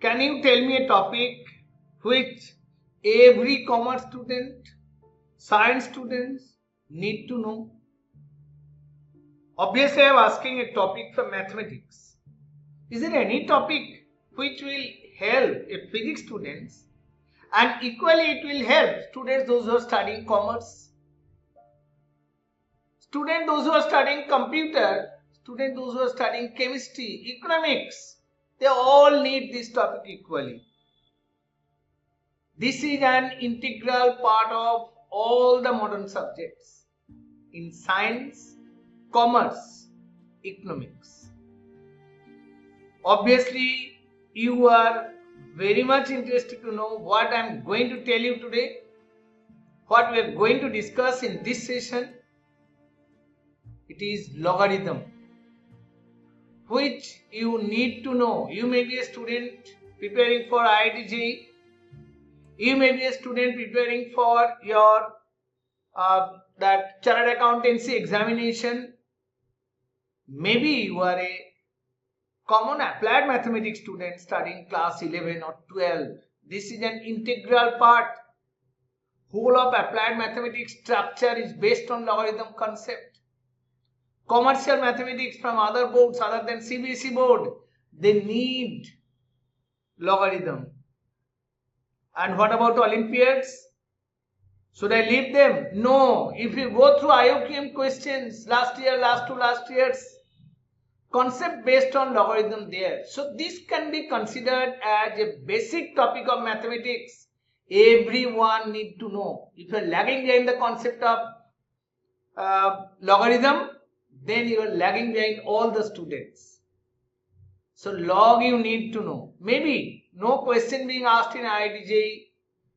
Can you tell me a topic which every commerce student, science students need to know? Obviously, I am asking a topic from mathematics. Is there any topic which will help a physics students, and equally it will help students those who are studying commerce, students those who are studying computer, students those who are studying chemistry, economics? They all need this topic equally. This is an integral part of all the modern subjects in science, commerce, economics. Obviously, you are very much interested to know what I am going to tell you today, what we are going to discuss in this session. It is logarithm, which you need to know. You may be a student preparing for IIT JEE. You may be a student preparing for your that chartered accountancy examination. Maybe you are a common applied mathematics student studying class 11 or 12. This is an integral part. Whole of applied mathematics structure is based on logarithm concept. Commercial mathematics from other boards other than CBSE board, they need logarithm. And what about Olympiads? Should I leave them? No. If you go through IOQM questions last years, concept based on logarithm there. So this can be considered as a basic topic of mathematics. Everyone need to know. If you are lagging behind the concept of logarithm, then you are lagging behind all the students. So log you need to know. Maybe no question being asked in IIT JEE,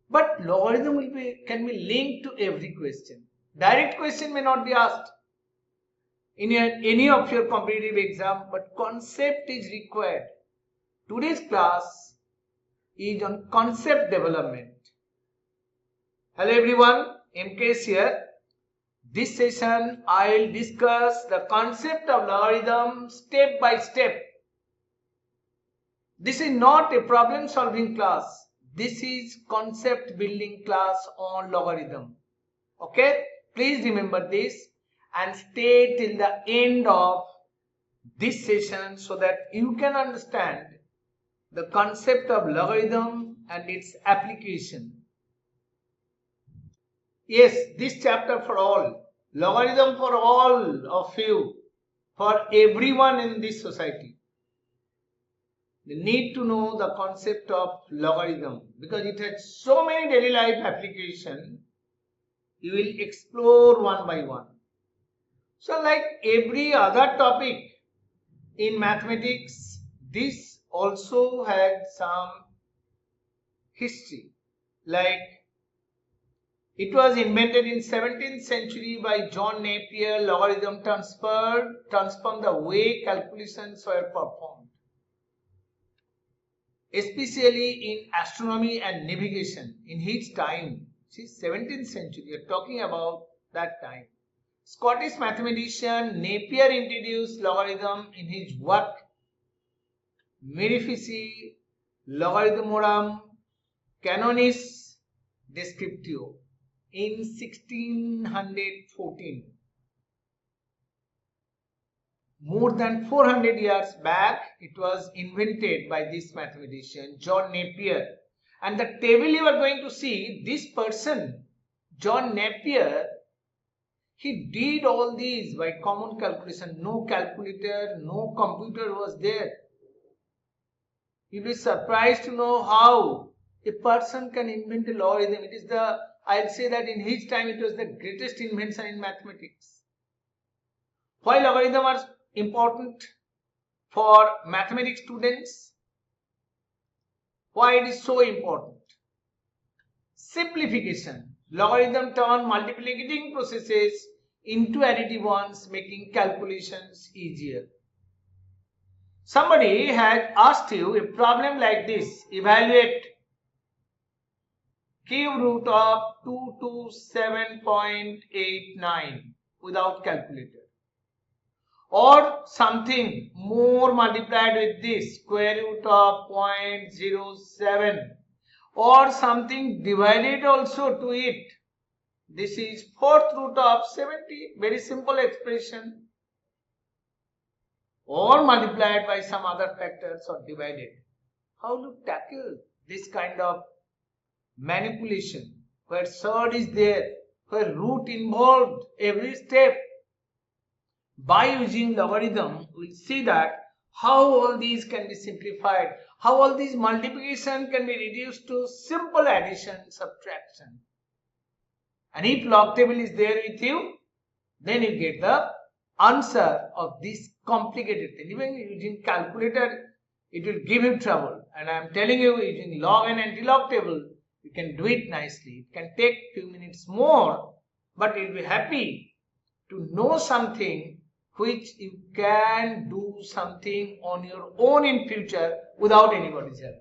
but logarithm can be linked to every question. Direct question may not be asked in any of your competitive exam, but concept is required. Today's class is on concept development. Hello everyone, MKS here. This session I will discuss the concept of logarithm step by step. This is not a problem solving class. This is concept building class on logarithm. Okay? Please remember this and stay till the end of this session so that you can understand the concept of logarithm and its application. Yes, this chapter for all. Logarithm for all of you. For everyone in this society. They need to know the concept of logarithm because it has so many daily life applications. You will explore one by one. So like every other topic in mathematics, this also had some history. Like it was invented in 17th century by John Napier. Logarithm transformed the way calculations were performed, especially in astronomy and navigation in his time. See, 17th century, we are talking about that time. Scottish mathematician Napier introduced logarithm in his work Mirifici Logarithmorum Canonis Descriptio in 1614. More than 400 years back, it was invented by this mathematician, John Napier. And the table you are going to see, this person, John Napier, he did all these by common calculation. No calculator, no computer was there. You'll be surprised to know how a person can invent a logarithm. It is I'll say that in his time, it was the greatest invention in mathematics. Why logarithms are important for mathematics students? Why it is so important? Simplification. Logarithm turn multiplicating processes into additive ones, making calculations easier. Somebody had asked you a problem like this. Evaluate cube root of 227.89 without calculator. or something more multiplied with this square root of 0.07, or something divided also to it. This is fourth root of 70, very simple expression, or multiplied by some other factors or divided. How to tackle this kind of manipulation where surd is there, where root involved every step? By using logarithm, we'll see that how all these can be simplified, how all these multiplication can be reduced to simple addition, subtraction. And if log table is there with you, then you get the answer of this complicated thing. Even using calculator, it will give you trouble. And I am telling you, using log and anti-log table, you can do it nicely. It can take few minutes more, but you'll be happy to know something which you can do something on your own in future without anybody's help.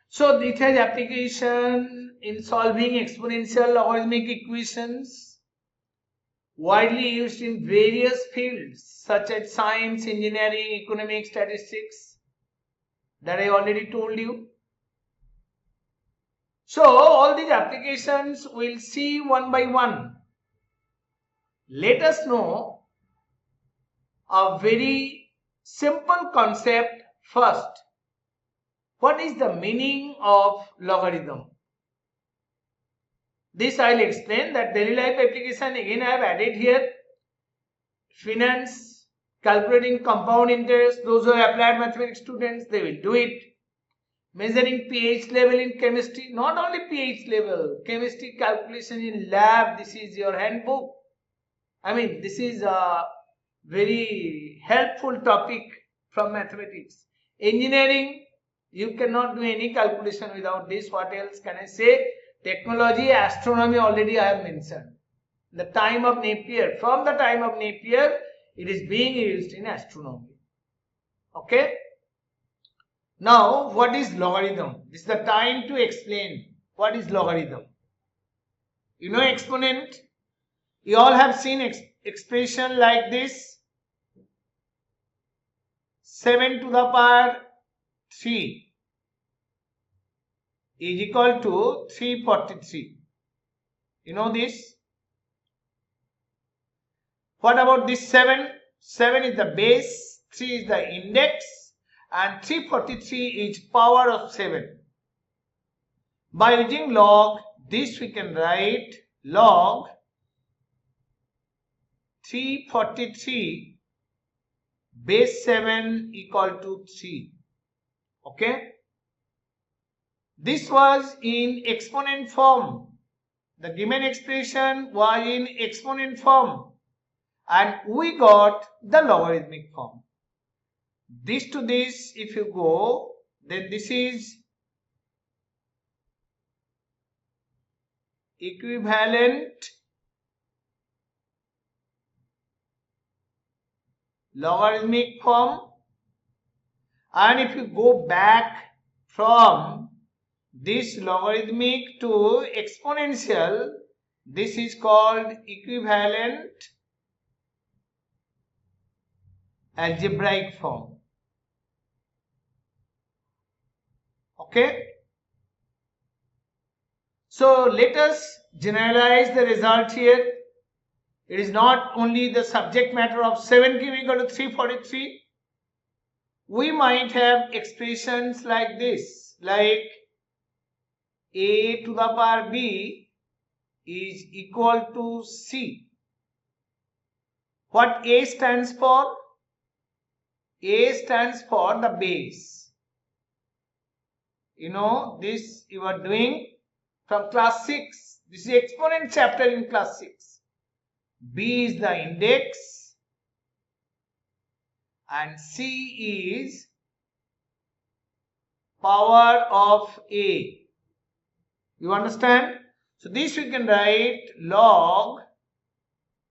So it has application in solving exponential logarithmic equations, widely used in various fields such as science, engineering, economics, statistics, that I already told you. So all these applications we'll see one by one. Let us know a very simple concept first. What is the meaning of logarithm? This I will explain. That daily life application again I have added here. Finance, calculating compound interest, those who are applied mathematics students, they will do it. Measuring pH level in chemistry, not only pH level, chemistry calculation in lab, this is your handbook. I mean, this is a very helpful topic from mathematics. Engineering, you cannot do any calculation without this. What else can I say? Technology, astronomy already I have mentioned. The time of Napier, from the time of Napier, it is being used in astronomy. Okay? Now, what is logarithm? This is the time to explain what is logarithm. You know exponent? You all have seen expression like this. 7 to the power 3 is equal to 343. You know this? What about this 7? 7 is the base, 3 is the index, and 343 is power of 7. By using log, this we can write log 343 base 7 equal to 3. Okay? This was in exponent form. The given expression was in exponent form, and we got the logarithmic form. This to this, if you go, then this is equivalent logarithmic form, and if you go back from this logarithmic to exponential, this is called equivalent algebraic form. Okay? So let us generalize the result here. It is not only the subject matter of 7 cube equal to 343. We might have expressions like this, like a to the power b is equal to c. What a stands for? A stands for the base. You know, this you are doing from class 6. This is exponent chapter in class 6. B is the index and C is power of A. You understand? So this we can write log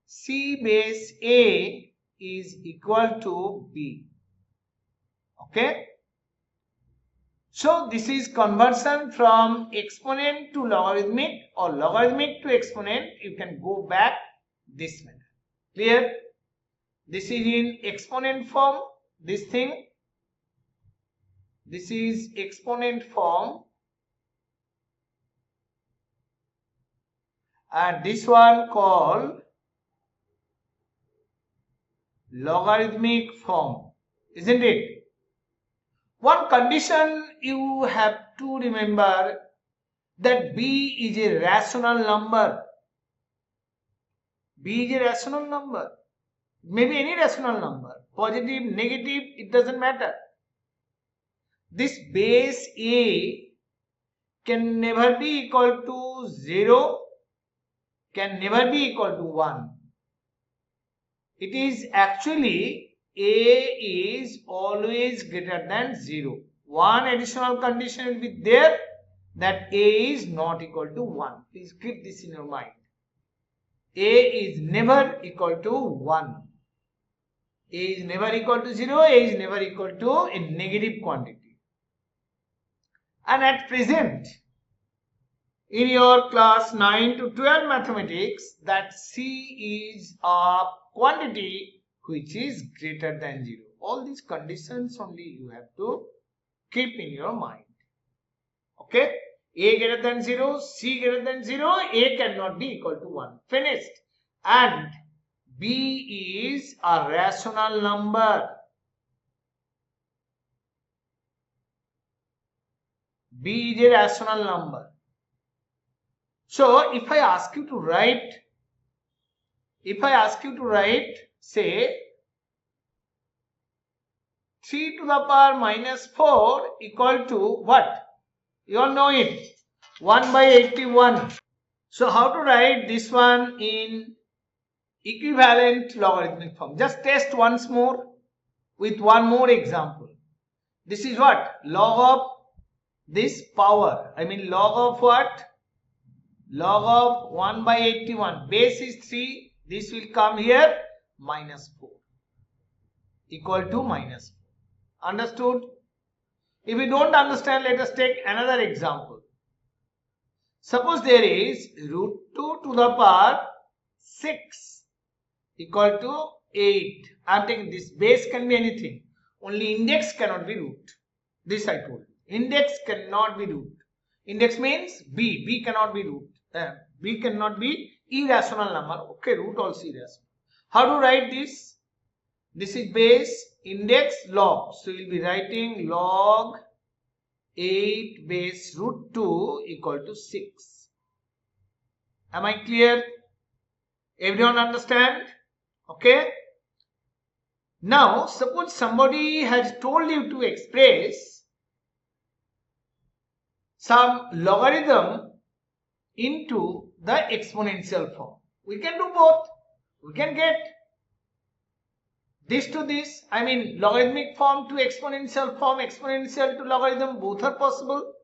C base A is equal to B. Okay? So this is conversion from exponent to logarithmic or logarithmic to exponent. You can go back this manner. Clear? This is in exponent form. This thing. This is exponent form. And this one called logarithmic form, isn't it? One condition you have to remember, that b is a rational number. B is a rational number. Maybe any rational number. Positive, negative, it doesn't matter. This base a can never be equal to 0, can never be equal to 1. It is actually a is always greater than 0. One additional condition will be there, that a is not equal to 1. Please keep this in your mind. A is never equal to 1. A is never equal to 0. A is never equal to a negative quantity. And at present, in your class 9 to 12 mathematics, that C is a quantity which is greater than 0. All these conditions only you have to keep in your mind. Okay? A greater than 0, C greater than 0, A cannot be equal to 1. Finished. And B is a rational number. B is a rational number. So, if I ask you to write, say 3 to the power minus 4 equal to what? You all know it. 1 by 81. So, how to write this one in equivalent logarithmic form? Just test once more with one more example. This is what? Log of this power. I mean log of what? Log of 1 by 81. Base is 3. This will come here. Minus 4. Equal to minus 4. Understood? If you don't understand, let us take another example. Suppose there is root 2 to the power 6 equal to 8. I am taking this. Base can be anything. Only index cannot be root. This I told you. Index cannot be root. Index means b. B cannot be root. B cannot be irrational number. Okay, root also irrational. How to write this? This is base, index, log. So we will be writing log 8 base root 2 equal to 6. Am I clear? Everyone understand? Okay. Now, suppose somebody has told you to express some logarithm into the exponential form. We can do both. We can get this to this. I mean logarithmic form to exponential form, exponential to logarithm, both are possible.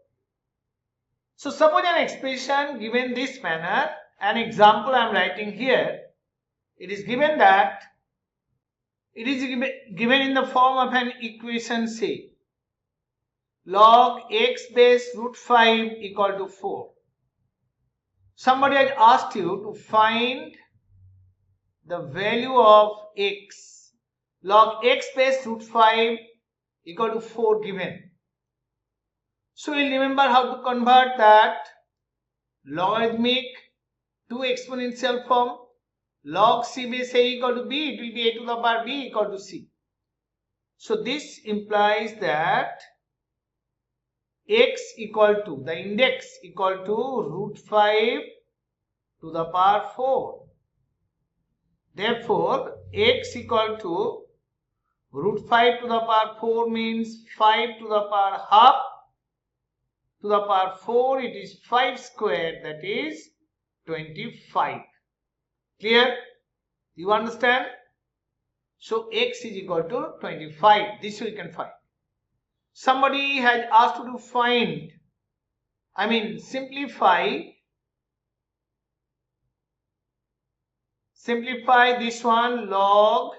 So suppose an expression given this manner, an example I am writing here. It is given that it is given in the form of an equation, say log x base root 5 equal to 4. Somebody has asked you to find the value of x. Log x base root 5 equal to 4 given. So we'll remember how to convert that logarithmic to exponential form. Log c base a equal to b, it will be a to the power b equal to c. So this implies that x equal to, the index equal to root 5 to the power 4. Therefore, x equal to root 5 to the power 4 means 5 to the power half to the power 4. It is 5 squared, that is 25. Clear? You understand? So x is equal to 25. This we can find. Somebody has asked you to find, I mean simplify this one, log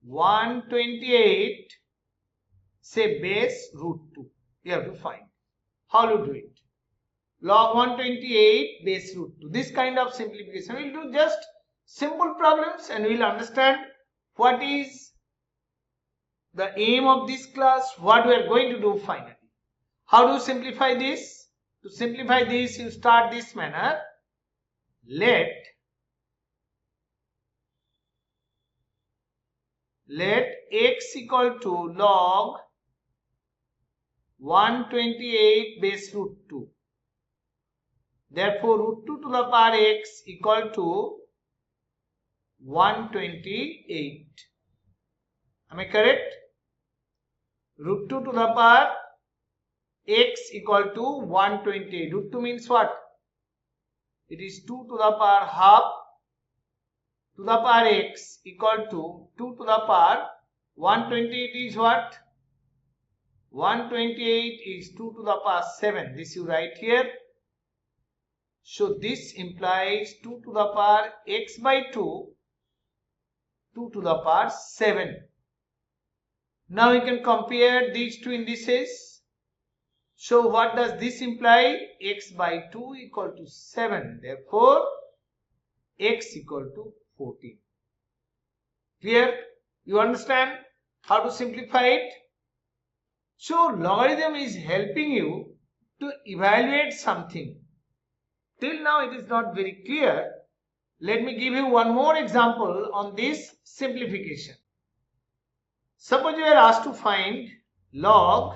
128 say base root 2. You have to find. How to do it? Log 128 base root 2. This kind of simplification we will do just simple problems and we will understand what is the aim of this class, what we are going to do finally. How do you simplify this? To simplify this, you start this manner. Let x equal to log 128 base root 2. Therefore, root 2 to the power x equal to 128. Am I correct? Root 2 to the power x equal to 128. Root 2 means what? It is 2 to the power half to the power x equal to 2 to the power 128 is what? 128 is 2 to the power 7. This you write here. So this implies 2 to the power x by 2, 2 to the power 7. Now we can compare these two indices. So what does this imply? X by 2 equal to 7. Therefore, x equal to 14. Clear? You understand how to simplify it? So logarithm is helping you to evaluate something. Till now it is not very clear. Let me give you one more example on this simplification. Suppose you are asked to find log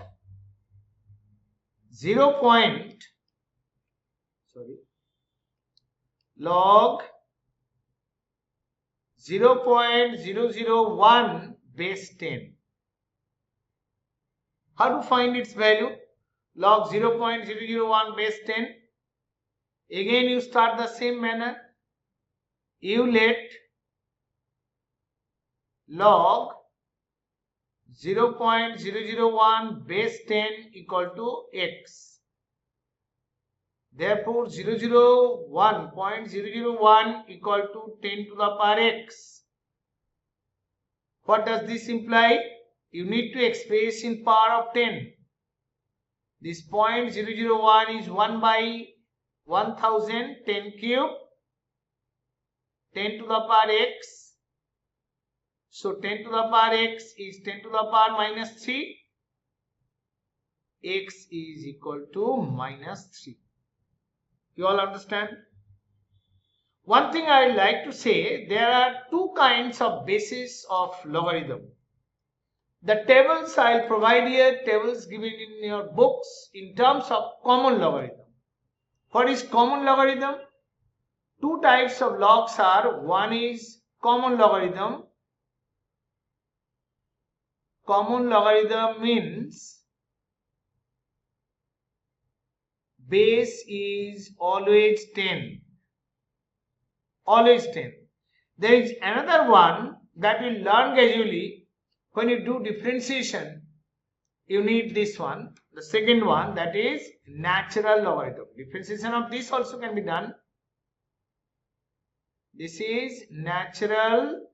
0.001 base 10. How to find its value? Log 0.001 base 10. Again you start the same manner. You let log 0.001 base 10 equal to x. Therefore 0.001 equal to 10 to the power x. What does this imply? You need to express in power of 10. This 0.001 is 1 by 1000, 10 cube, 10 to the power x. So 10 to the power x is 10 to the power minus 3. X is equal to minus 3. You all understand? One thing I would like to say, there are two kinds of bases of logarithm. The tables I will provide here, tables given in your books in terms of common logarithm. What is common logarithm? Two types of logs are, one is common logarithm. Common logarithm means base is always 10. Always 10. There is another one that we learn gradually. When you do differentiation, you need this one. The second one, that is natural logarithm. Differentiation of this also can be done. This is natural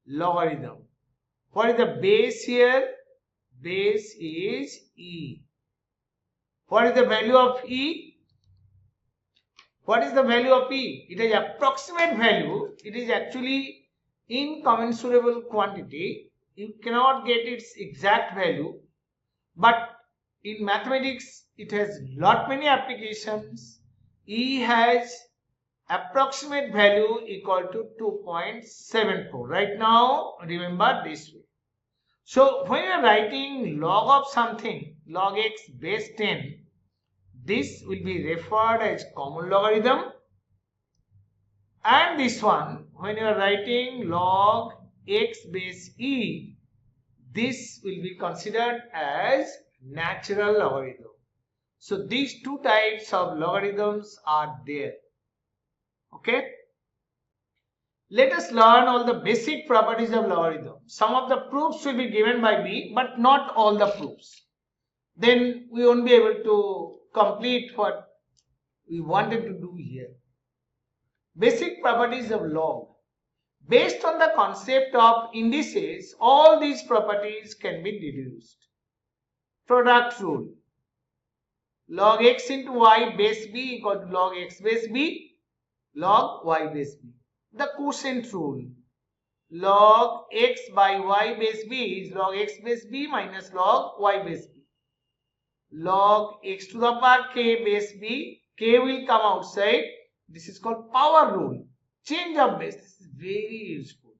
logarithm. What is the base here? Base is e. What is the value of e? What is the value of e? It is approximate value. It is actually incommensurable quantity. You cannot get its exact value. But in mathematics, it has lot many applications. E has approximate value equal to 2.74. Right now, remember this way. So when you are writing log of something, log x base 10, this will be referred as common logarithm. And this one, when you are writing log x base e, this will be considered as natural logarithm. So these two types of logarithms are there. Okay. Let us learn all the basic properties of logarithm. Some of the proofs will be given by me, but not all the proofs. Then we won't be able to complete what we wanted to do here. Basic properties of log. Based on the concept of indices, all these properties can be deduced. Product rule. Log x into y base b equal to log x base b. log y base b. The quotient rule. Log x by y base b is log x base b minus log y base b. Log x to the power k base b, k will come outside. This is called power rule. Change of base. This is very useful.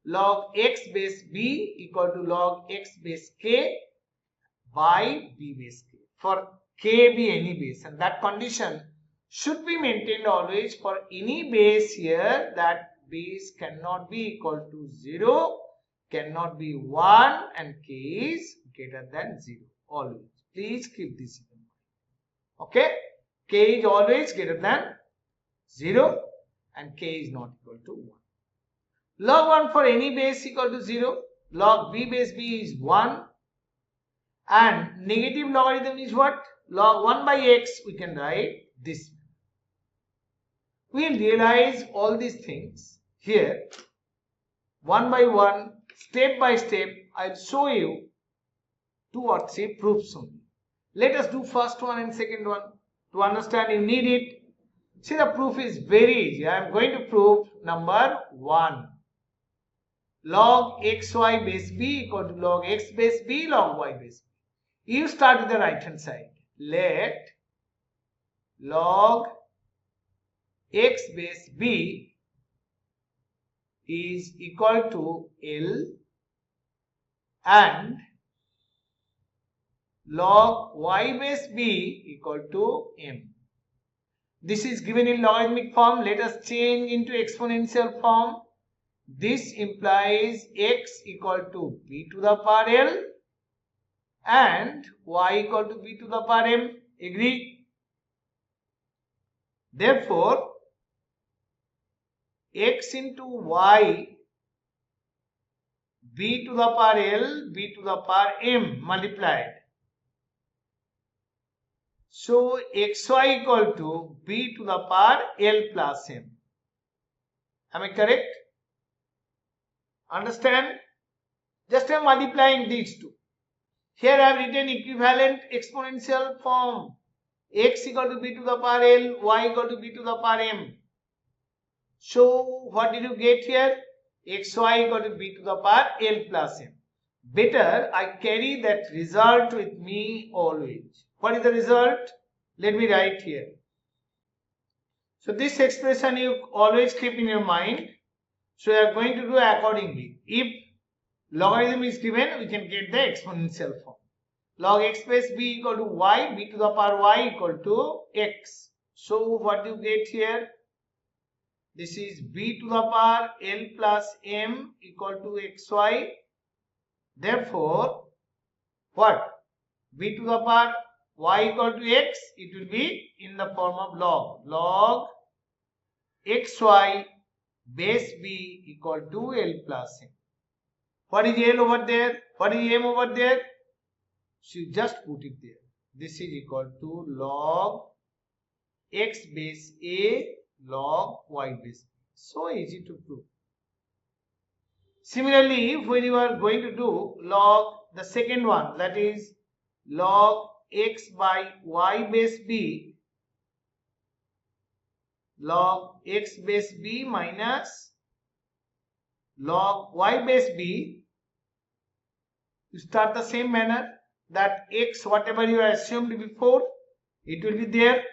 Log x base b equal to log x base k by b base k. For k be any base, and that condition should be maintained always for any base here. That base cannot be equal to 0, cannot be 1, and k is greater than 0 always. Please keep this in mind. Okay, k is always greater than 0 and k is not equal to 1. Log 1 for any base equal to 0. Log b base b is 1. And negative logarithm is what? Log 1 by x, we can write this. We will realize all these things here one by one, step by step. I will show you 2 or 3 proofs only. Let us do first one and second one. To understand, you need it. See, the proof is very easy. I am going to prove number 1. Log xy base b equal to log x base b log y base b. You start with the right hand side. Let log x base b is equal to L and log y base b equal to m. This is given in logarithmic form. Let us change into exponential form. This implies x equal to b to the power L and y equal to b to the power m. Agree? Therefore, x into y, b to the power L, b to the power m multiplied. So, xy equal to b to the power L plus m. Am I correct? Understand? Just I am multiplying these two. Here I have written equivalent exponential form. X equal to b to the power L, y equal to b to the power m. So, what did you get here? Xy equal to b to the power L plus m. Better I carry that result with me always. What is the result? Let me write here. So, this expression you always keep in your mind. So, you are going to do accordingly. If logarithm is given, we can get the exponential form. Log x base b equal to y, b to the power y equal to x. So, what do you get here? This is b to the power L plus m equal to xy. Therefore, what? B to the power y equal to x, it will be in the form of log. Log xy base b equal to L plus m. What is L over there? What is m over there? So you just put it there. This is equal to log x base a log y base b. So easy to prove. Similarly, when you are going to do log the second one, that is log x by y base b, log x base b minus log y base b, you start the same manner. That x, whatever you assumed before, it will be there.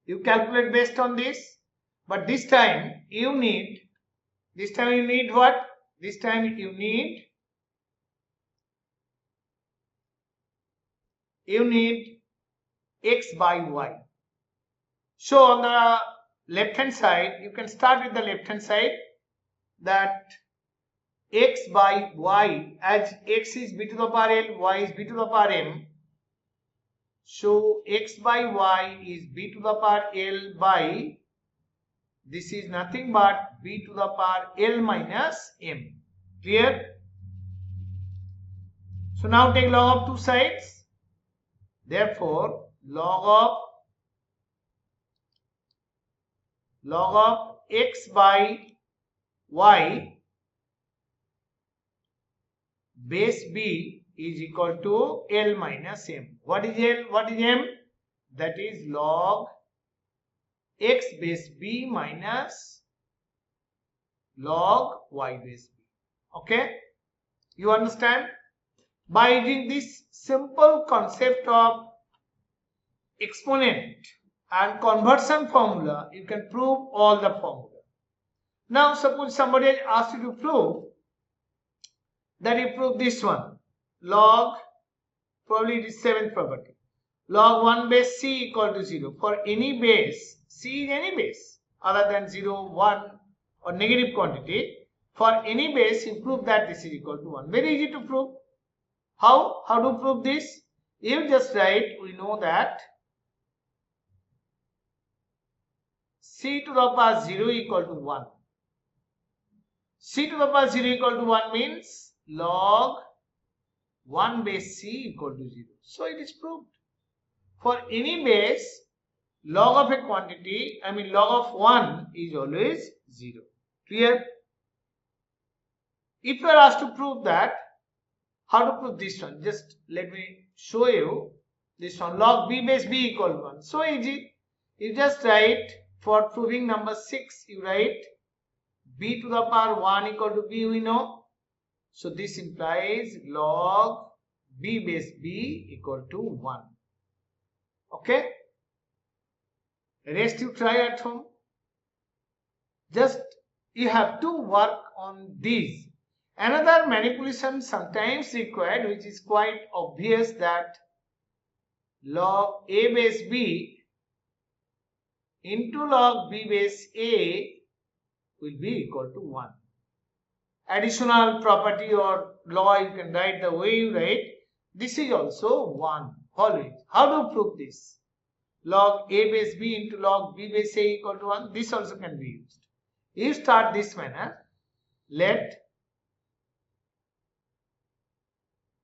You calculate based on this, but this time you need what? This time you need x by y. So on the left hand side, you can start with the left hand side, that x by y, as x is b to the power L, y is b to the power m. So x by y is b to the power L by, this is nothing but b to the power L minus m. Clear? So now take log of two sides. Therefore, log of x by y base b is equal to L minus m. What is L? What is m? that is log x base b minus log y base b. Okay, you understand? By using this simple concept of exponent and conversion formula, you can prove all the formula. Now suppose somebody asks you to prove that you prove this one, log, probably it is 7th property, log 1 base c equal to 0 for any base, c is any base other than 0, 1 or negative quantity. For any base, you prove that this is equal to 1. Very easy to prove. How to prove this? You just write, we know that c to the power 0 equal to 1. C to the power 0 equal to 1 means log 1 base c equal to 0. So it is proved. For any base, log of a quantity, log of 1 is always 0. Clear? If you are asked to prove that, how to prove this one? Just let me show you this one. Log b base b equal to 1. So easy. You just write, for proving number 6, you write b to the power 1 equal to b, we know. So this implies log b base b equal to 1. Okay? Rest you try at home. Just you have to work on these. Another manipulation sometimes required, which is quite obvious, that log a base b into log b base a will be equal to 1. Additional property or law, you can write the way you write. This is also 1 always. How to prove this? Log a base b into log b base a equal to 1. This also can be used. You start this manner. Let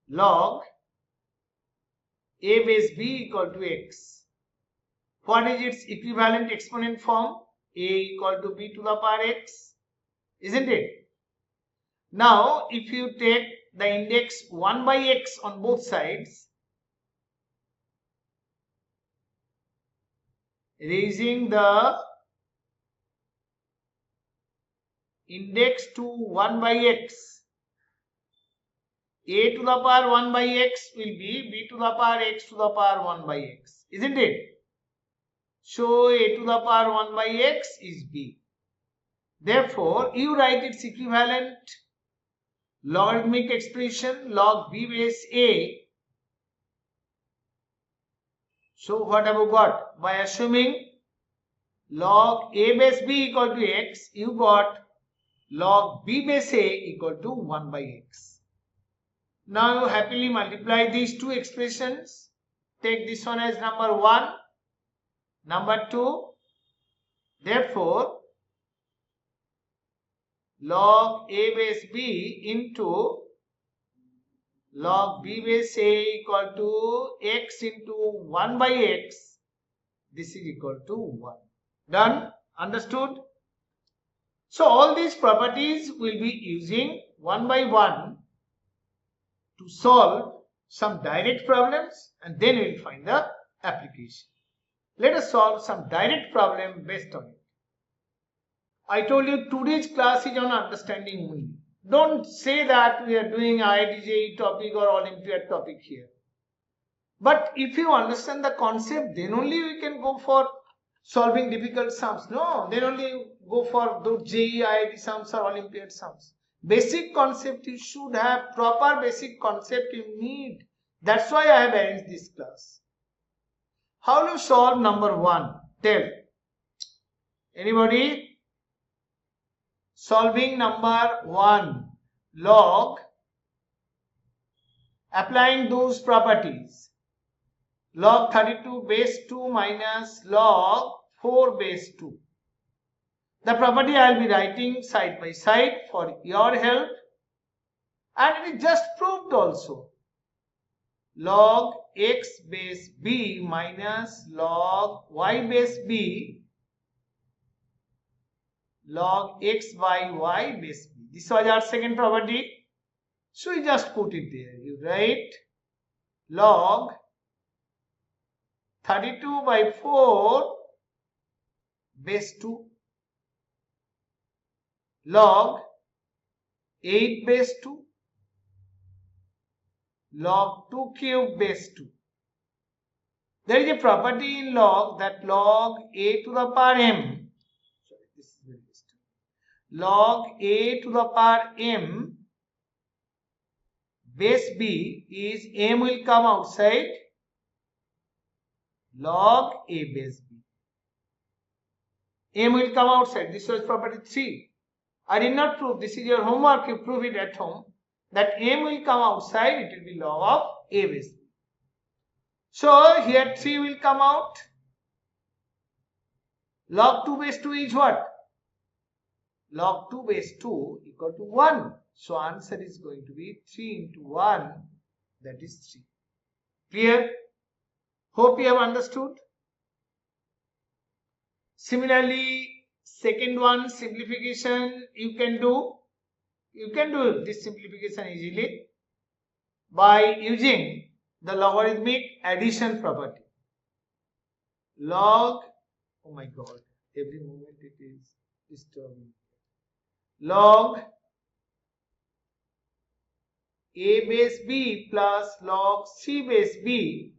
log a base b equal to x. What is its equivalent exponent form? A equal to b to the power x. Isn't it? Now, if you take the index 1 by x on both sides, raising the index to 1 by x, a to the power 1 by x will be b to the power x to the power 1 by x. Isn't it? So, a to the power 1 by x is b. Therefore, you write its equivalent logarithmic expression log b base a. So, what have you got? By assuming log a base b equal to x, you got log b base a equal to 1 by x. Now, you happily multiply these two expressions. Take this one as number 1, number 2. Therefore, log a base b into log b base a equal to x into 1 by x. This is equal to 1. Done? Understood? So, all these properties will be using one by one to solve some direct problems, and then we will find the application. Let us solve some direct problem based on it. I told you today's class is on understanding only. Don't say that we are doing IIT topic or Olympiad topic here. But if you understand the concept, then only we can go for solving difficult sums. No, then only go for those JEE, IIT sums or Olympiad sums. Basic concept, you should have proper basic concept you need. That's why I have arranged this class. How do you solve number 1? Tell. Anybody? Solving number 1. Log. Applying those properties. Log 32 base 2 minus log 4 base 2. The property I will be writing side by side for your help, and it is just proved also. Log x base b minus log y base b log x by y base b. This was our second property. So you just put it there. You write log 32 by 4 base 2 log 8 base 2 log 2 cube base 2. There is a property in log that log a to the power m, log a to the power m base b is m will come outside log a base b. M will come outside. This was property 3. I did not prove. This is your homework. You prove it at home. That m will come outside. It will be log of a base b. So here 3 will come out. Log 2 base 2 is what? Log 2 base 2 equal to 1. So answer is going to be 3 into 1. That is 3. Clear? Hope you have understood. Similarly, second one, simplification you can do. You can do this simplification easily by using the logarithmic addition property. Log, oh my god, every moment it is disturbing. Log a base b plus log c base b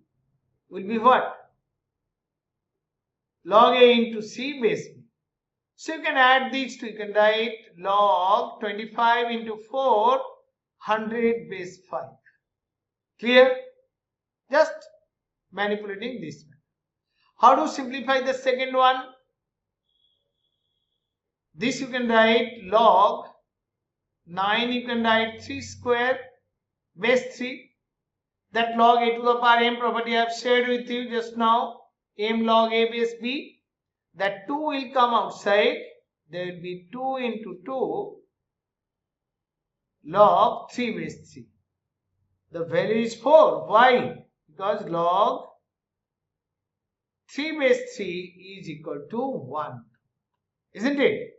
will be what? Log a into c base b. So you can add these two. You can write log 25 into 4, 100 base 5. Clear? Just manipulating this one. How to simplify the second one? This you can write log 9, you can write 3 square base 3. That log a to the power m property I have shared with you just now. M log a base b. That 2 will come outside. There will be 2 into 2 log 3 base 3. The value is 4. Why? Because log 3 base 3 is equal to 1. Isn't it?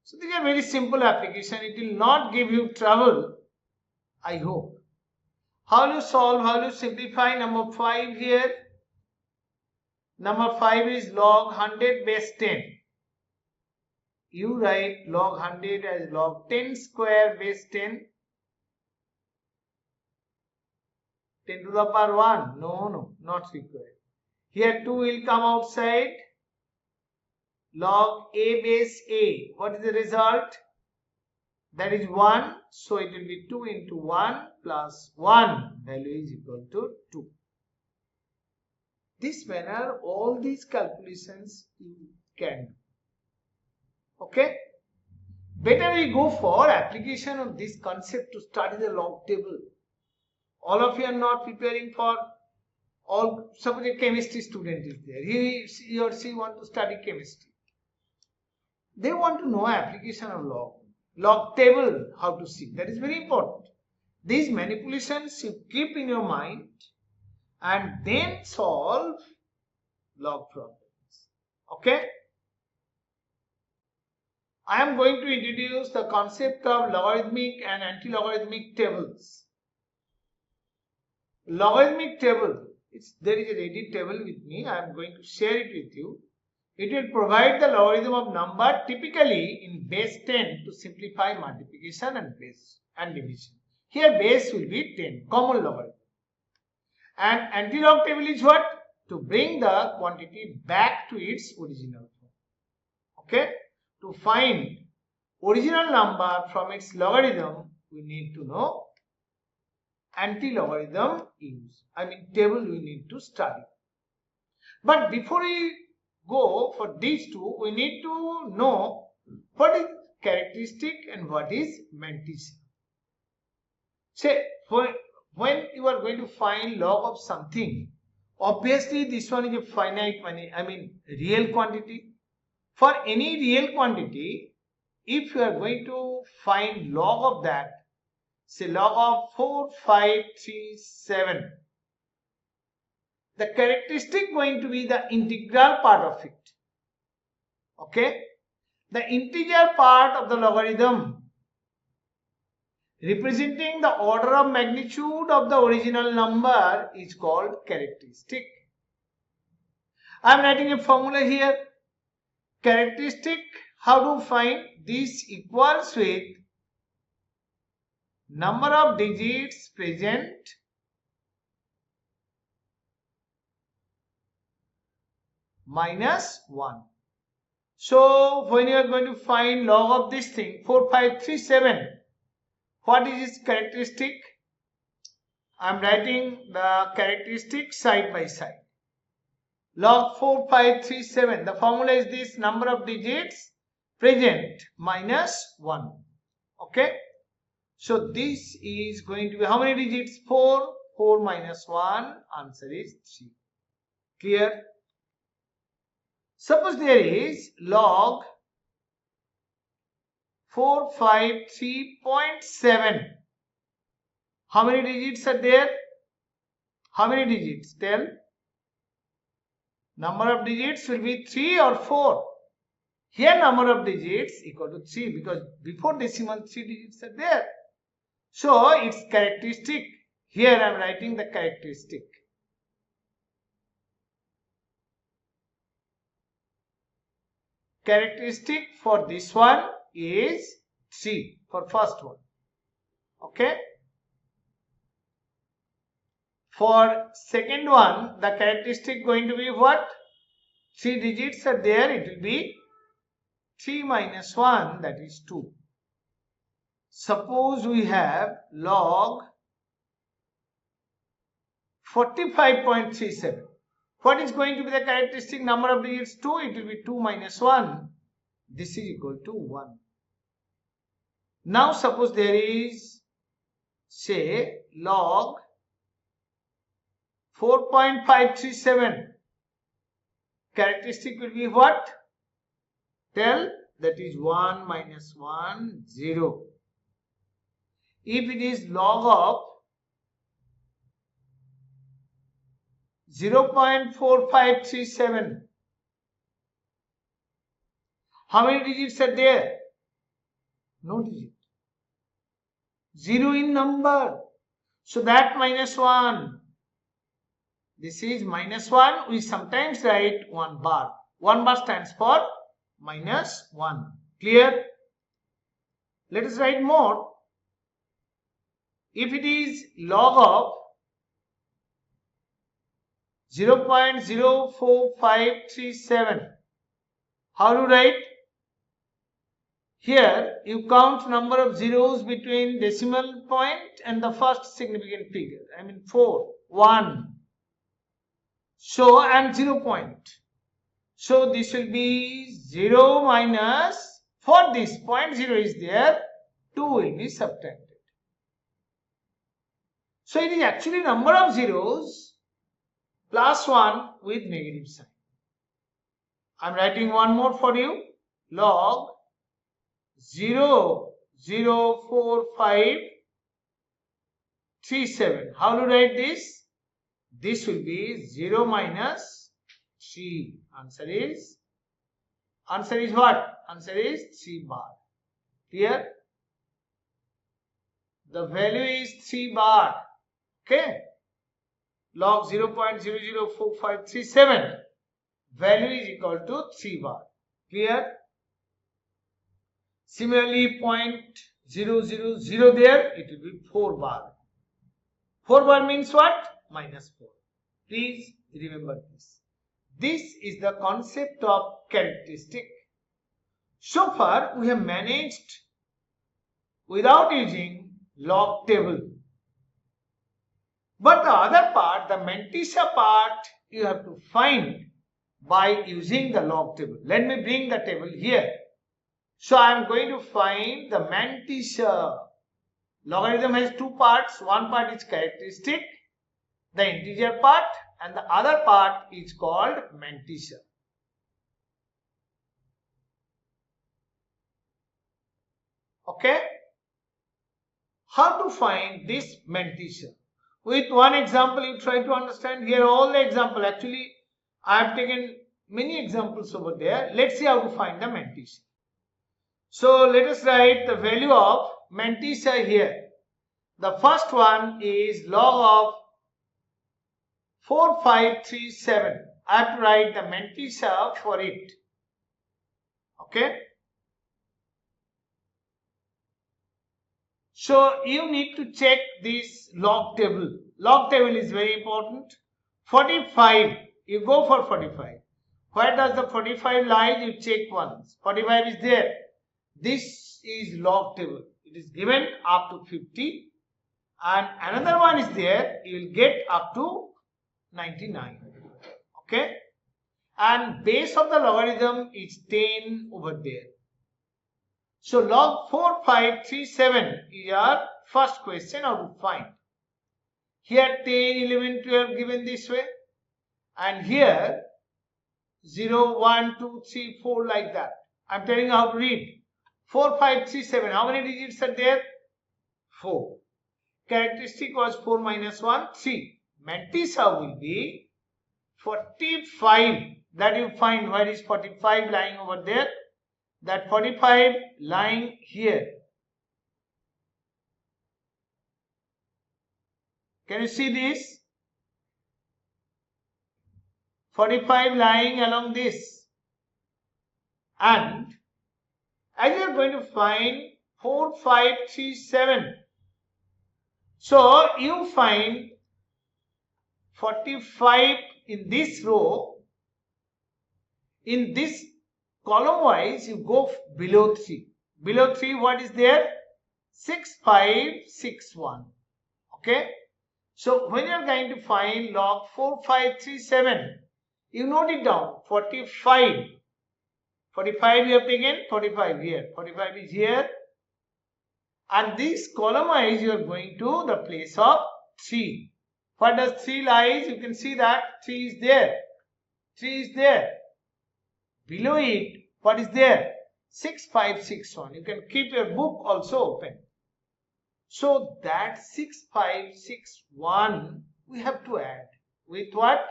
So these are very simple application. It will not give you trouble, I hope. How will you solve? How will you simplify number 5 here? Number 5 is log 100 base 10. You write log 100 as log 10 square base 10. 10 to the power 1. No, not required. Here 2 will come outside. Log a base a. What is the result? That is 1. So it will be 2 into 1 plus 1. Value is equal to 2. This manner, all these calculations you can do. Okay? Better we go for application of this concept to study the log table. All of you are not preparing for suppose a chemistry student is there. He or she want to study chemistry. They want to know application of log table, how to see. That is very important. These manipulations you keep in your mind and then solve log problems. Okay? I am going to introduce the concept of logarithmic and anti-logarithmic tables. Logarithmic table, there is a ready table with me. I am going to share it with you. It will provide the logarithm of number typically in base 10 to simplify multiplication and division. Here base will be 10, common logarithm. And anti-log table is what? To bring the quantity back to its original form. Okay? To find original number from its logarithm, we need to know anti-logarithm table we need to study. But before we go for these two, we need to know what is characteristic and what is mantissa. Say, when you are going to find log of something, obviously this one is a finite real quantity. For any real quantity, if you are going to find log of that, say log of 4, 5, 3, 7, the characteristic going to be the integral part of it. Okay? The integer part of the logarithm representing the order of magnitude of the original number is called characteristic. I am writing a formula here. Characteristic, how to find? This equals with number of digits present minus 1. So when you are going to find log of this thing, 4537, what is its characteristic? I am writing the characteristic side by side. Log 4537, the formula is this: number of digits present minus 1. Okay. So this is going to be how many digits? 4. 4 minus 1, answer is 3. Clear? Suppose there is log 453.7. How many digits are there? How many digits? Tell. Number of digits will be 3 or 4. Here number of digits equal to 3 because before decimal 3 digits are there. So its characteristic, here I am writing the characteristic. Characteristic for this one is 3 for first one. Okay. For second one, the characteristic going to be what? 3 digits are there, it will be 3 minus 1, that is 2. Suppose we have log 45.37. What is going to be the characteristic number of digits? 2, it will be 2 minus 1. This is equal to 1. Now suppose there is, say, log 4.537. Characteristic will be what? Tell. That is 1 minus 1, 0. If it is log of 0.4537, how many digits are there? No digit. 0 in number. So that minus 1. This is minus 1. We sometimes write 1 bar. 1 bar stands for minus 1. Clear? Let us write more. If it is log of 0.04537, how to write? Here you count number of zeros between decimal point and the first significant figure. I mean 4, 1. So and 0 point. So this will be 0 minus, for this point 0 is there, 2 will be subtracted. So it is actually number of zeros plus 1 with negative sign. I am writing one more for you. Log 0.04537. How to write this? This will be 0 minus 3. Answer is what? Answer is 3 bar. Clear? The value is 3 bar. Okay. Log 0.004537. Value is equal to 3 bar. Clear? Similarly, 0.000 there, it will be 4 bar. 4 bar means what? Minus 4. Please remember this. This is the concept of characteristic. So far, we have managed without using log table. But the other part, the mantissa part, you have to find by using the log table. Let me bring the table here. So I am going to find the mantissa. Logarithm has two parts. One part is characteristic, the integer part, and the other part is called mantissa. Okay? How to find this mantissa? With one example, you try to understand. Here all the example. Actually, I have taken many examples over there. Let's see how to find the mantissa. So let us write the value of mantissa here. The first one is log of 4537. I have to write the mantissa for it. Okay. So you need to check this log table. Log table is very important. 45, you go for 45. Where does the 45 lie? You check once. 45 is there. This is log table. It is given up to 50. And another one is there. You will get up to 99. Okay. And base of the logarithm is 10 over there. So log 4537 is our first question how to find. Here 10, 11, 12 given this way. And here 0, 1, 2, 3, 4 like that. I am telling you how to read. 4537. How many digits are there? 4. Characteristic was 4 minus 1, 3. Mantissa will be 45. That you find. Where is 45 lying over there? That 45 lying here. Can you see this? 45 lying along this. And as you are going to find 4537. So you find 45 in this row. In this column wise, you go below 3. Below 3, what is there? 6561. Okay. So when you are going to find log 4537, you note it down. 45. 45 you have taken, 45 here. 45 is here. And this column wise, you are going to the place of 3. What does 3 lies? You can see that 3 is there. 3 is there. Below it, what is there? 6561. You can keep your book also open. So that 6561 we have to add. With what?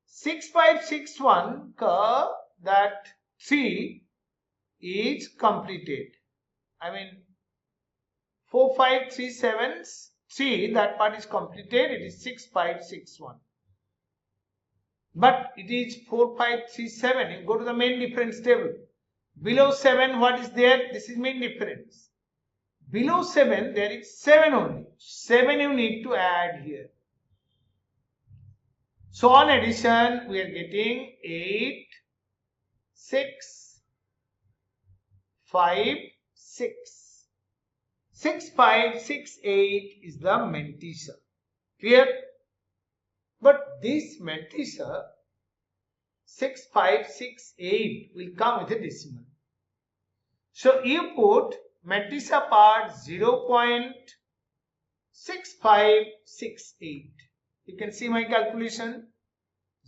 6561 that 3 is completed. I mean 4537's 3, that part is completed. It is 6561. But it is 4537. You go to the main difference table. Below 7, what is there? This is main difference. Below 7, there is 7 only. 7 you need to add here. So on addition, we are getting 8, 6, 5, 6. 6, 5, 6, 8 is the mantissa. Clear? But this mantissa 6568 will come with a decimal. So you put mantissa part 0.6568. You can see my calculation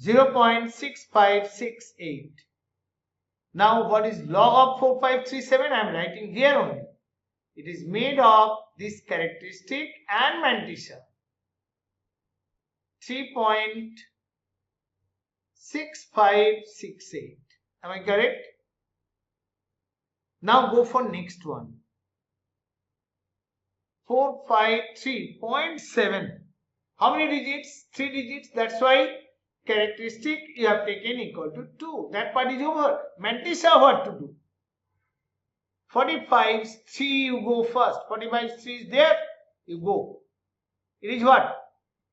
0.6568. Now what is log of 4537? I am writing here only. It is made of this characteristic and mantissa. 3.6568. Am I correct? Now go for next one. 453.7. How many digits? 3 digits. That's why characteristic you have taken equal to 2. That part is over. Mantissa what to do? 45 3 you go first. 45 3 is there. You go. It is what?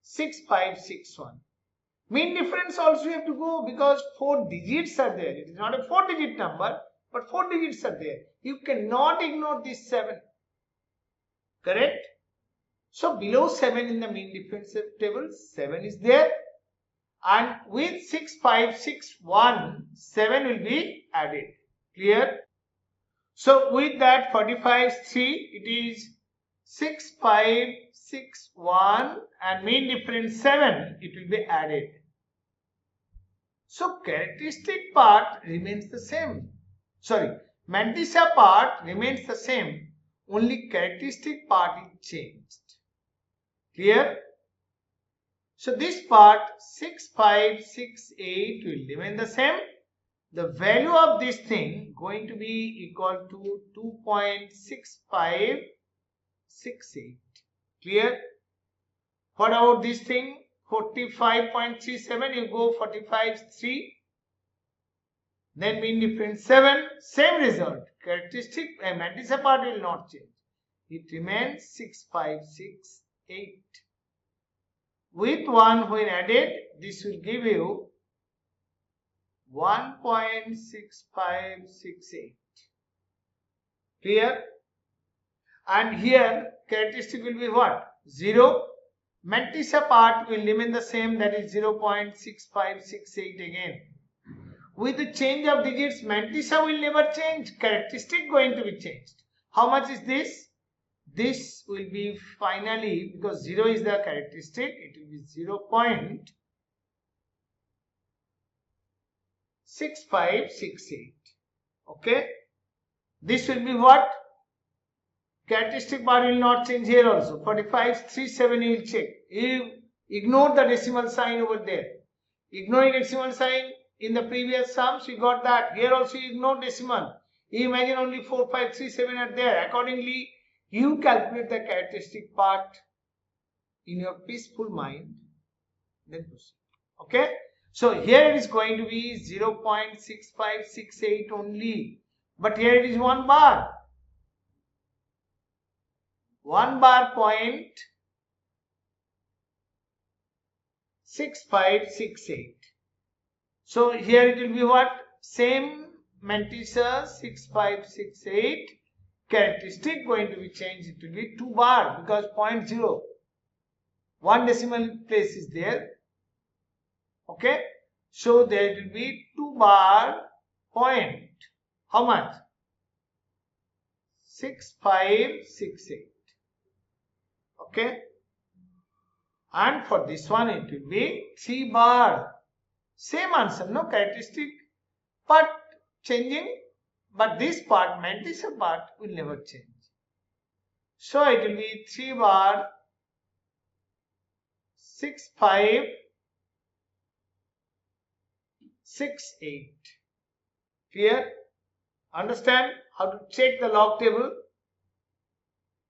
6561. Mean difference also you have to go because 4 digits are there. It is not a 4-digit number, but 4 digits are there. You cannot ignore this 7. Correct? So below 7 in the mean difference table, 7 is there. And with 6561, 7 will be added. Clear? So with that 45 3, it is 6561 and mean difference 7, it will be added. So characteristic part remains the same. Sorry, mantissa part remains the same. Only characteristic part is changed. Clear? So this part 6568 will remain the same. The value of this thing going to be equal to 2.6568. Clear? What about this thing? 45.37, you go 45.3, then mean difference 7, same result. Characteristic mantissa part will not change. It remains 6.568. With 1 when added, this will give you 1.6568. Clear? And here characteristic will be what? 0. Mantissa part will remain the same, that is 0.6568 again. With the change of digits, mantissa will never change. Characteristic going to be changed. How much is this? This will be finally, because 0 is the characteristic, it will be 0.6568. Okay. This will be what? Characteristic part will not change here also. 45.37 you will check. You ignore the decimal sign over there. Ignoring decimal sign in the previous sums, you got that. Here also you ignore decimal. You imagine only 4537 are there. Accordingly, you calculate the characteristic part in your peaceful mind. Then proceed. Okay. So here it is going to be 0.6568 only. But here it is 1 bar. 1 bar point 6568. So here it will be what? Same mantissa 6568. Characteristic going to be changed. It will be 2 bar because 0.0. 1 decimal place is there. Okay. So there will be 2 bar point. How much? 6568. Okay. And for this one it will be 3 bar. Same answer, no characteristic part changing, but this part, mantissa part, will never change. So it will be 3 bar 6568. Clear? Understand how to check the log table?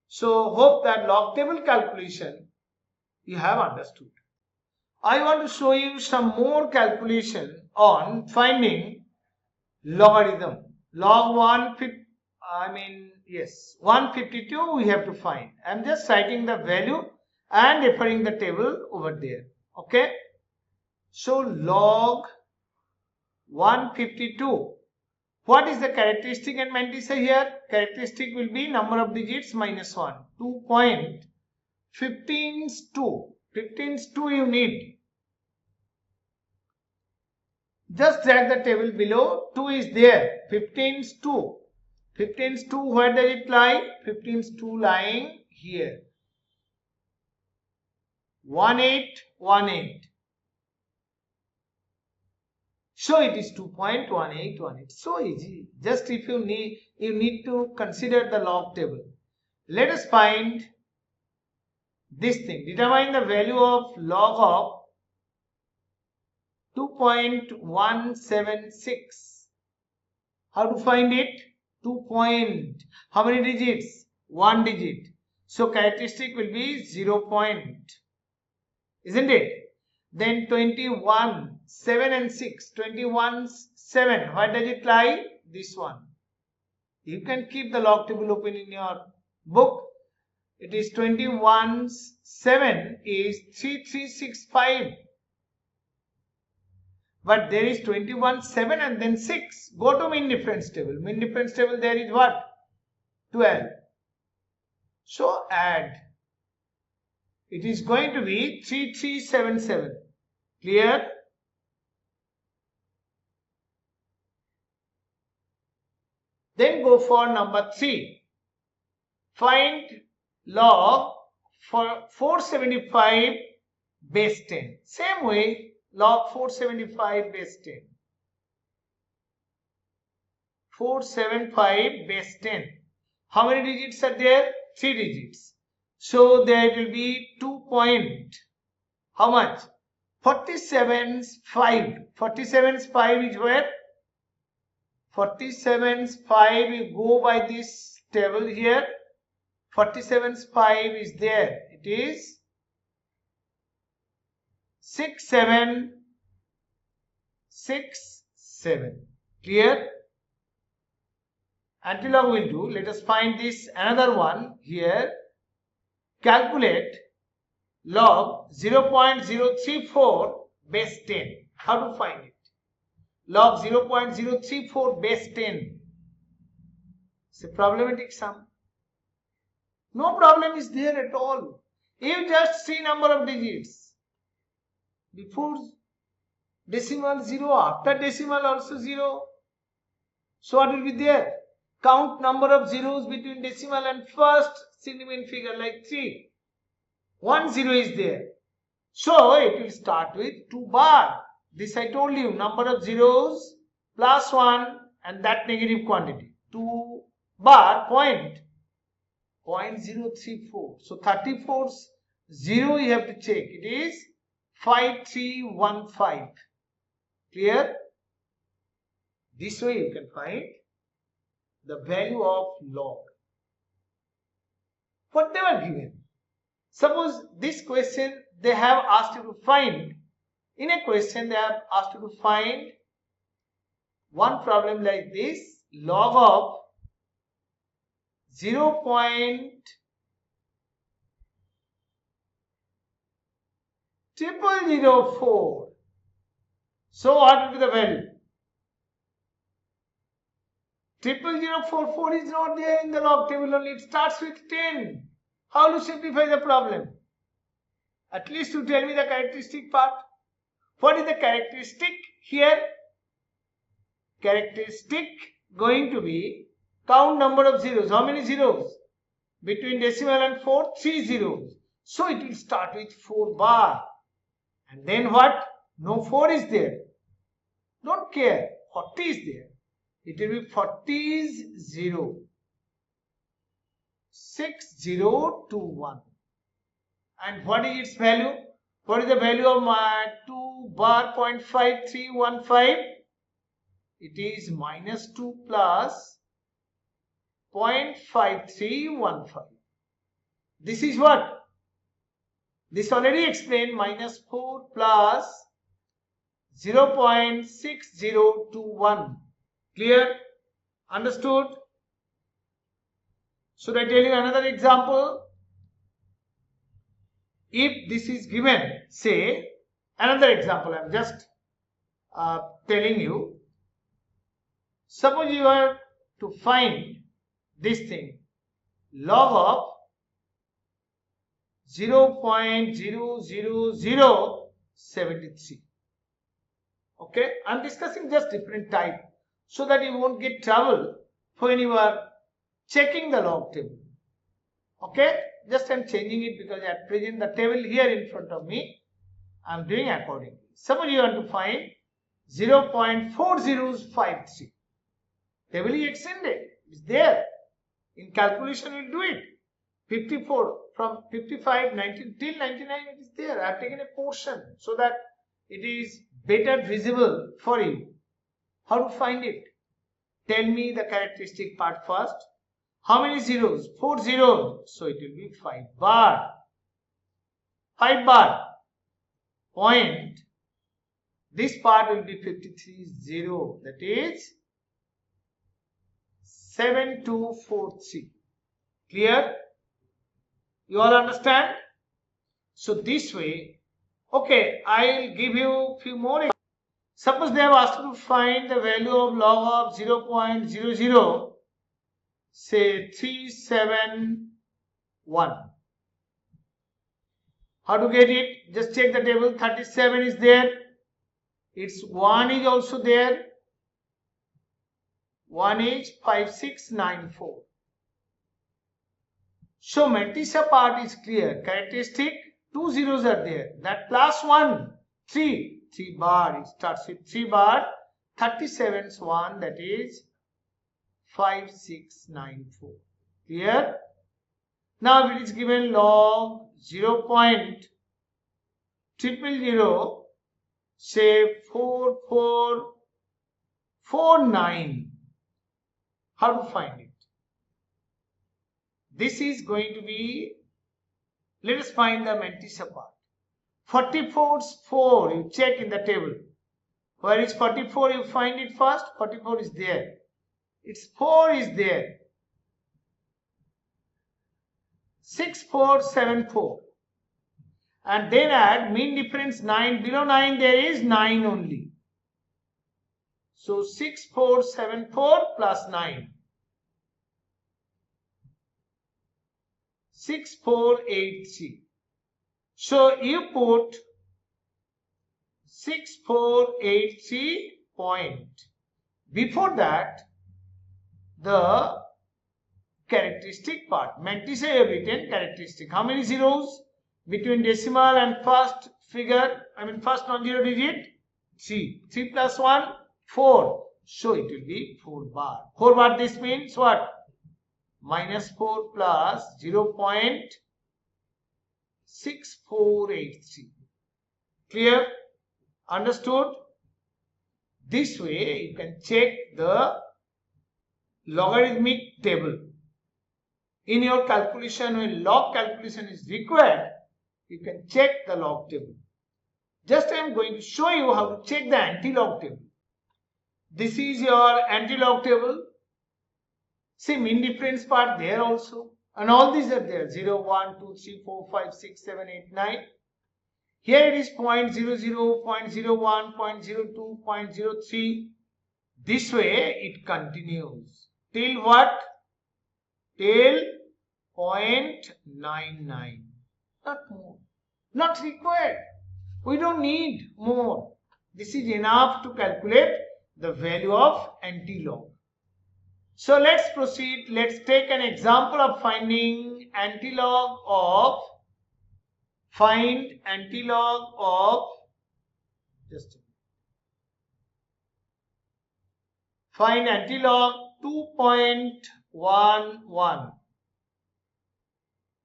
So hope that log table calculation you have understood. I want to show you some more calculation on finding logarithm. Log 152 we have to find. I am just writing the value and referring the table over there. Okay. So log 152. What is the characteristic and mantissa here? Characteristic will be number of digits minus 1. 2.15 2. 15 2 you need. Just drag the table below. 2 is there. 15 2. 15 2 where does it lie? 15 2 lying here. 1818. So it is 2.1818. So easy. Just if you need to consider the log table. Let us find this thing. Determine the value of log of 2.176. How to find it? 2 point. How many digits? 1 digit. So characteristic will be 0 point. Isn't it? Then 21, 7 and 6. 21, 7. Where does it lie? This one. You can keep the log table open in your book. It is 21, 7 is 3365. But there is 21, 7 and then 6. Go to mean difference table. Mean difference table there is what? 12. So add. It is going to be 3377. Clear? Then go for number 3. Find log for 475 base 10. Same way. Log 475 base 10. 475 base 10. How many digits are there? 3 digits. So there will be 2 point. How much? 47's 5. 47's 5 is where? 47's 5 you go by this table here. 47's 5 is there. It is 6, 7, 6, 7. Clear? Antilog will do. Let us find this another one here. Calculate log 0.034 base 10. How to find it? Log 0.034 base 10. It's a problematic sum. No problem is there at all. You just see number of digits. Before decimal 0, after decimal also 0. So what will be there? Count number of zeros between decimal and first significant figure like 3. 1 0 is there. So it will start with 2 bar. This I told you, number of zeros plus 1 and that negative quantity. 2 bar point 0.034. So 34's 0 you have to check. It is 5315. Clear? This way you can find the value of log. What they were given. Suppose this question they have asked you to find. In a question they have asked you to find one problem like this. Log of 0.0004. So what will be the value? 0.0044 is not there in the log table only. It starts with 10. How to simplify the problem? At least you tell me the characteristic part. What is the characteristic here? Characteristic going to be count number of zeros. How many zeros? Between decimal and 4, 3 zeros. So it will start with 4 bar. And then what? No 4 is there. Don't care. 40 is there. It will be 40 is 0. 6021. And what is its value? What is the value of my 2 bar 0.5315? It is minus 2 plus 0.5315. This is what? This already explained, minus 4 plus 0.6021. Clear? Understood? Should I tell you another example? If this is given, say, another example, I am just telling you. Suppose you are to find this thing, log of 0.00073. Okay, I am discussing just different type so that you won't get trouble when you are checking the log table. Okay, just I am changing it because at present the table here in front of me, I am doing accordingly. Suppose you want to find 0.4053. Table is extended, it's there. In calculation we will do it. 54 from 55, 19 till 99 it is there. I have taken a portion so that it is better visible for you. How to find it? Tell me the characteristic part first. How many zeros? 4 zeros. So it will be 5 bar. 5 bar. Point. This part will be 53 0. That is 7243. Clear? You all understand? So this way, okay, I will give you few more. Suppose they have asked you to find the value of log of 0.00, say 371. How to get it? Just check the table. 37 is there. Its 1 is also there. 1 is 5694. So mantissa part is clear. Characteristic, 2 zeros are there. That plus 1, 3. 3 bar. It starts with 3 bar. 37's 1, that is 5694. Clear? Now if it is given log 0.000, say 4449. How to find it? This is going to be, let us find the mantissa part. 44 is 4. You check in the table. Where is 44? You find it first. 44 is there. Its 4 is there. 6474. And then add mean difference 9. Below 9 there is 9 only. So 6474 plus 9. 6483. So you put 6483 point. Before that, the characteristic part. Mantissa you have written characteristic. How many zeros between decimal and first figure? First non-zero digit? 3. 3 plus 1? 4. So it will be 4 bar. 4 bar, this means what? Minus 4 plus 0.6483. Clear? Understood? This way you can check the logarithmic table. In your calculation, when log calculation is required, you can check the log table. Just I am going to show you how to check the anti-log table. This is your anti-log table. See, mean difference part there also. And all these are there. 0, 1, 2, 3, 4, 5, 6, 7, 8, 9. Here it is 0.00, 0.01, 0.02, 0.03. This way it continues. Till what? Till 0.99. Not more. Not required. We don't need more. This is enough to calculate the value of anti-log. So let's proceed. Let's take an example of finding anti-log of, find anti-log 2.11.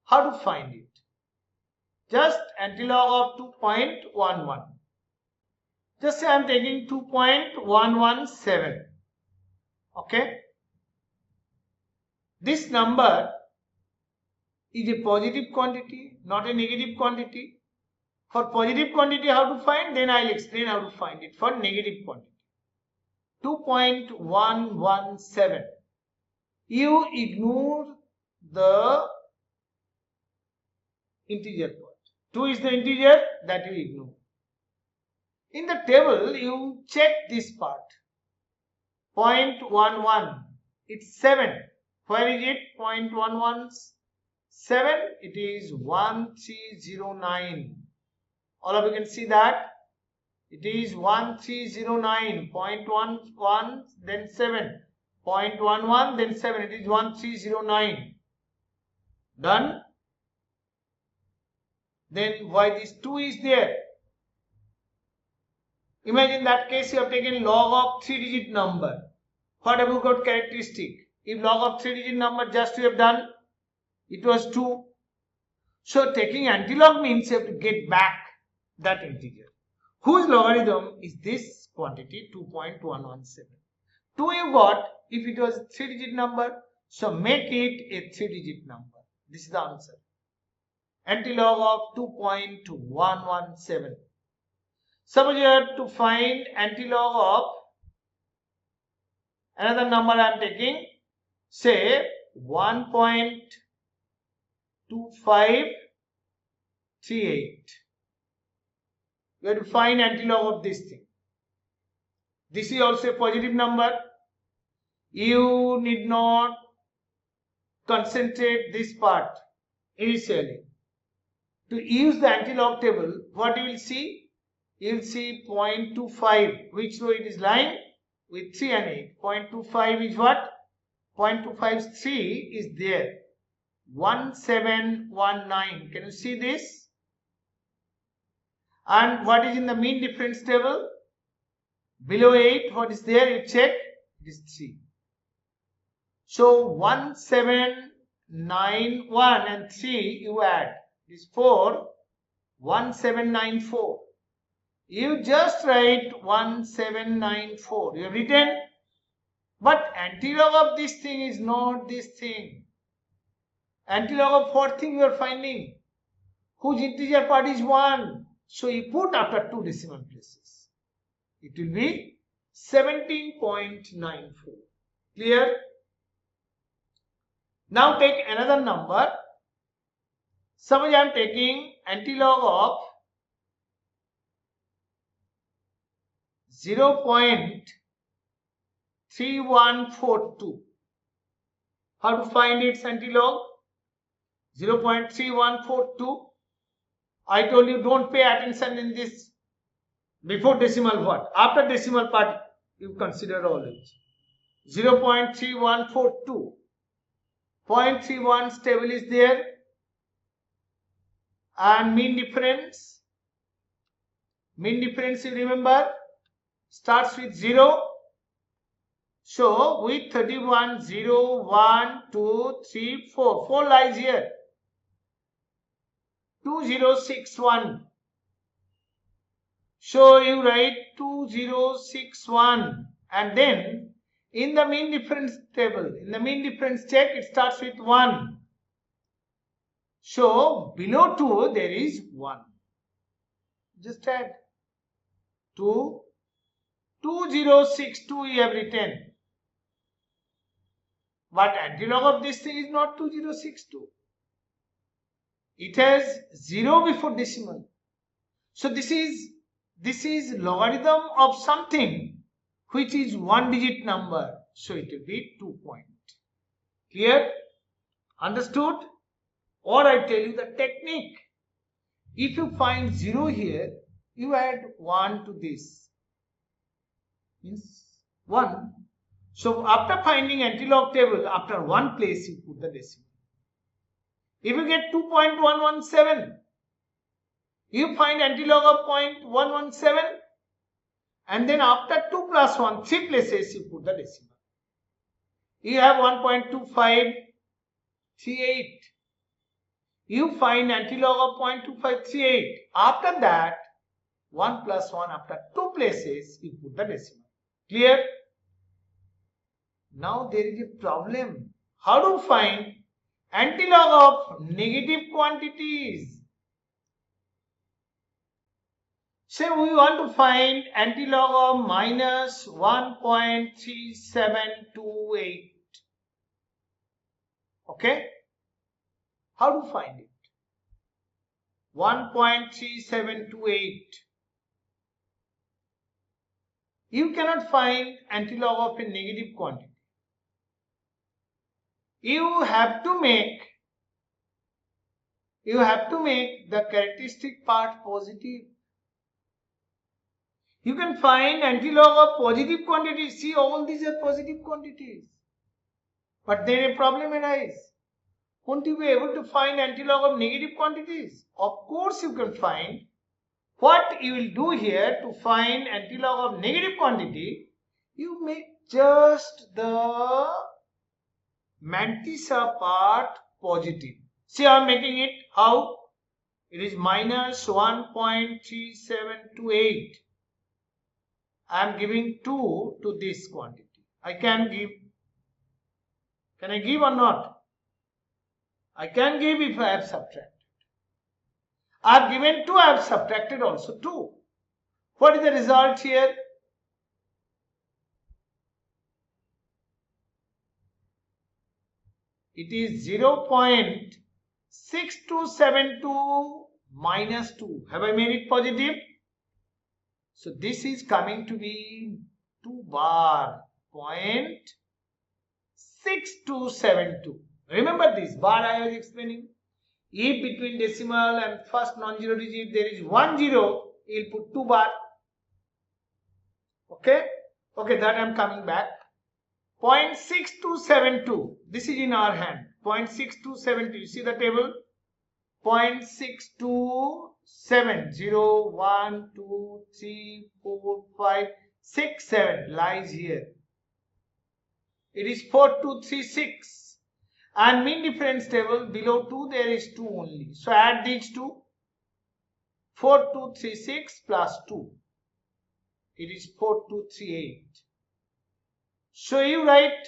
How to find it? Just anti-log of 2.11. Just say I am taking 2.117. Okay. This number is a positive quantity, not a negative quantity. For positive quantity how to find? Then I will explain how to find it for negative quantity. 2.117. You ignore the integer part. 2 is the integer that you ignore. In the table, you check this part. 0.11. It's 7. Where is it? 0.117. It is 1309. All of you can see that. It is 1309. 0.11, then 7. 0.11, then 7. It is 1309. Done? Then why this 2 is there? Imagine that case you have taken log of 3-digit number. What have you got characteristic? If log of 3-digit number just you have done, it was 2. So taking anti-log means you have to get back that integer. Whose logarithm is this quantity 2.117? 2 you got if it was a 3-digit number, so make it a 3-digit number. This is the answer. Anti-log of 2.117. Suppose you have to find anti-log of another number I am taking, say 1.2538. You have to find anti-log of this thing. This is also a positive number. You need not concentrate this part initially. To use the anti-log table, what you will see? You will see 0.25. Which row it is lying? With 3 and 8. 0.25 is what? 0.25 is 3 is there. 1719. Can you see this? And what is in the mean difference table? Below 8, what is there? You check. It is 3. So 1791 and 3 you add. It is 4. 1794. You just write 1794. You have written. But antilog of this thing is not this thing. Antilog of what thing you are finding? Whose integer part is 1? So you put after 2 decimal places. It will be 17.94. Clear? Now take another number. Suppose I am taking antilog of 0.3142. How to find its antilog? 0.3142. I told you don't pay attention in this before decimal part. After decimal part you consider always. 0.3142. 0.31 stable is there, and mean difference you remember starts with 0. So with 31, 0, 1, 2, 3, 4. 4 lies here. 2061. So you write 2061, and then in the mean difference table, in the mean difference check, it starts with 1. So below 2 there is 1. Just add 2. 2062 you have written. But antilog of this thing is not 2062. It has 0 before decimal. So this is logarithm of something which is 1 digit number. So it will be 2 point. Clear? Understood? Or I tell you the technique. If you find 0 here, you add 1 to this. Means 1. So after finding antilog table, after one place you put the decimal. If you get 2.117, you find antilog of 0.117, and then after 2 plus 1, 3 places you put the decimal. You have 1.2538. You find antilog of 0.2538. After that, 1 plus 1, after 2 places you put the decimal. Clear? Now there is a problem. How to find antilog of negative quantities? Say we want to find antilog of minus 1.3728. Okay? How to find it? 1.3728. You cannot find antilog of a negative quantity. You have to make the characteristic part positive. You can find antilog of positive quantities. See, all these are positive quantities. But then a problem arises. Won't you be able to find antilog of negative quantities? Of course you can find. What you will do here to find antilog of negative quantity, you make just the mantissa part positive. See, I am making it how? It is minus 1.3728. I am giving 2 to this quantity. I can give. Can I give or not? I can give if I have subtracted. I have given 2, I have subtracted also 2. What is the result here? It is 0.6272 minus 2. Have I made it positive? So this is coming to be 2 bar 0.6272. Remember this bar I was explaining. If between decimal and first non-zero digit there is 1 0, you will put 2 bar. Okay? Okay, that I am coming back. 0.6272. This is in our hand. 0.6272. You see the table? 0.627. 0, 1, 2, 3, 4, 5, 6, 7 lies here. It is 4236. And mean difference table below 2 there is 2 only. So add these two. 4236 plus 2. It is 4238. So you write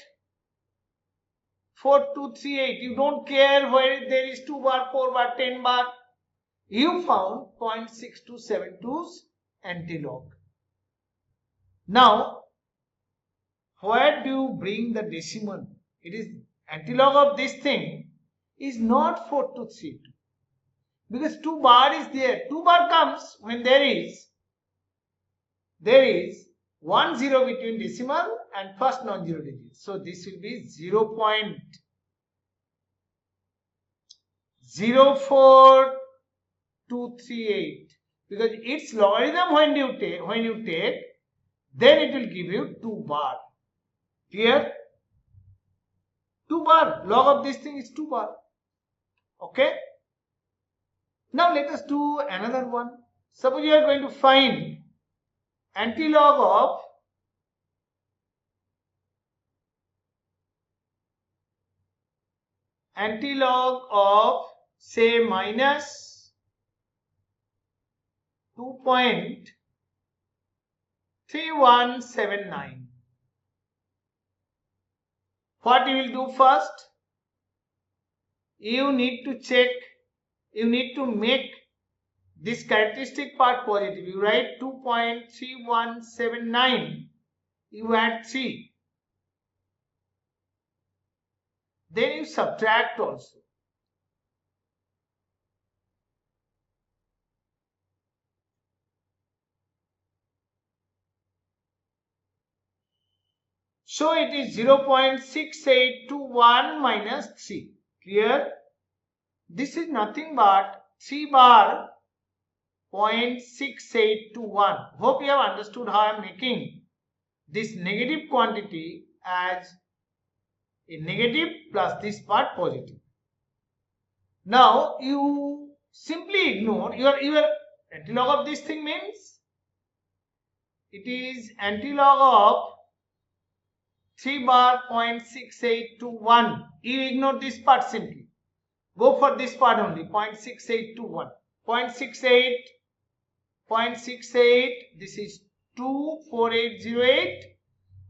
4238. You don't care where there is 2 bar, 4 bar, 10 bar. You found 0.6272's antilog. Now, where do you bring the decimal? It is antilog of this thing is not 4232 because 2 bar is there. 2 bar comes when there is 1 0 between decimal and first non-zero digit. So this will be 0.04238 because its logarithm when you take, then it will give you 2 bar. Clear? 2 bar. Log of this thing is 2 bar. Okay. Now let us do another one. Suppose you are going to find antilog of say minus 2.3179. What you will do first? You need to check, you need to make this characteristic part positive. You write 2.3179, you add 3. Then you subtract also. So it is 0.6821 minus 3. Clear? This is nothing but 3 bar 0.6821. Hope you have understood how I am making this negative quantity as a negative plus this part positive. Now you simply ignore your antilog of this thing means it is antilog of 3 bar 0.6821. You ignore this part simply. Go for this part only 0.6821. 0.68, this is 24808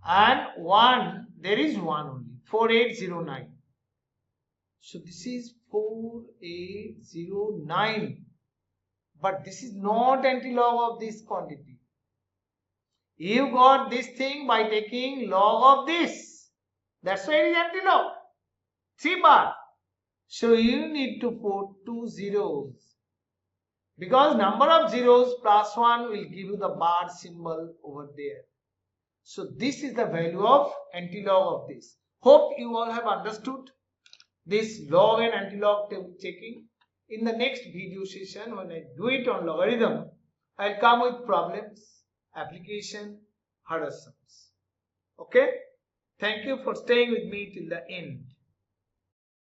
and 1, there is 1 only, 4809. So this is 4809, but this is not antilog of this quantity. You got this thing by taking log of this. That's why it is antilog. 3 bar. So you need to put 2 zeros. Because number of zeros plus 1 will give you the bar symbol over there. So this is the value of antilog of this. Hope you all have understood this log and antilog table checking. In the next video session, when I do it on logarithm, I'll come with problems, application, harder sums. Okay? Thank you for staying with me till the end.